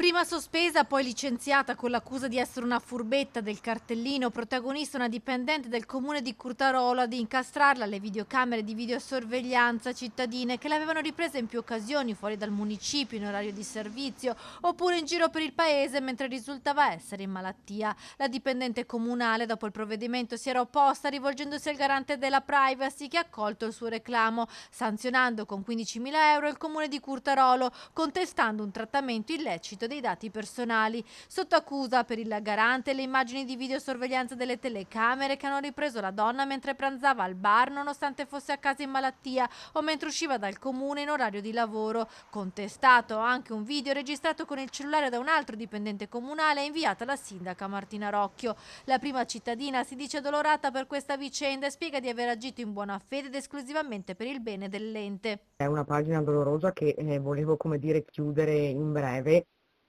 Prima sospesa, poi licenziata con l'accusa di essere una furbetta del cartellino, protagonista una dipendente del comune di Curtarolo ad incastrarla alle videocamere di videosorveglianza cittadine che l'avevano ripresa in più occasioni fuori dal municipio in orario di servizio oppure in giro per il paese mentre risultava essere in malattia. La dipendente comunale dopo il provvedimento si era opposta rivolgendosi al garante della privacy che ha accolto il suo reclamo, sanzionando con 15.000 euro il comune di Curtarolo, contestando un trattamento illecito dei dati personali. Sotto accusa per il garante le immagini di videosorveglianza delle telecamere che hanno ripreso la donna mentre pranzava al bar nonostante fosse a casa in malattia o mentre usciva dal comune in orario di lavoro. Contestato anche un video registrato con il cellulare da un altro dipendente comunale e inviato alla sindaca Martina Rocchio. La prima cittadina si dice dolorata per questa vicenda e spiega di aver agito in buona fede ed esclusivamente per il bene dell'ente. È una pagina dolorosa che volevo, come dire, chiudere in breve.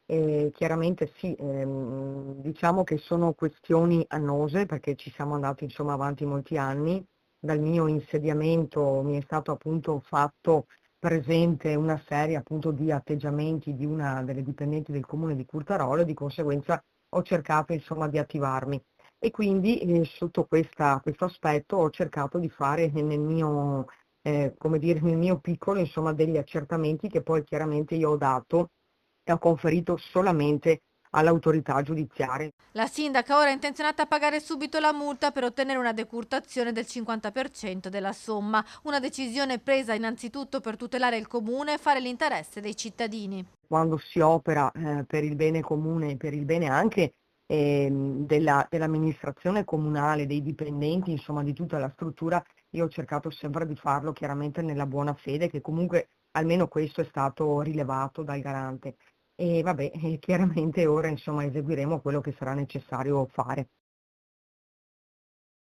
Chiaramente sì, diciamo che sono questioni annose perché ci siamo andati insomma avanti molti anni. Dal mio insediamento mi è stato appunto fatto presente una serie appunto di atteggiamenti di una delle dipendenti del comune di Curtarolo e di conseguenza ho cercato insomma di attivarmi. E quindi sotto questo aspetto ho cercato di fare nel mio, come dire, nel mio piccolo insomma degli accertamenti che poi chiaramente io ho dato e ho conferito solamente all'autorità giudiziaria. La sindaca ora è intenzionata a pagare subito la multa per ottenere una decurtazione del 50% della somma, una decisione presa innanzitutto per tutelare il comune e fare l'interesse dei cittadini. Quando si opera per il bene comune e per il bene anche dell'amministrazione comunale, dei dipendenti, insomma di tutta la struttura, io ho cercato sempre di farlo chiaramente nella buona fede, che comunque almeno questo è stato rilevato dal garante. E vabbè, chiaramente ora insomma eseguiremo quello che sarà necessario fare.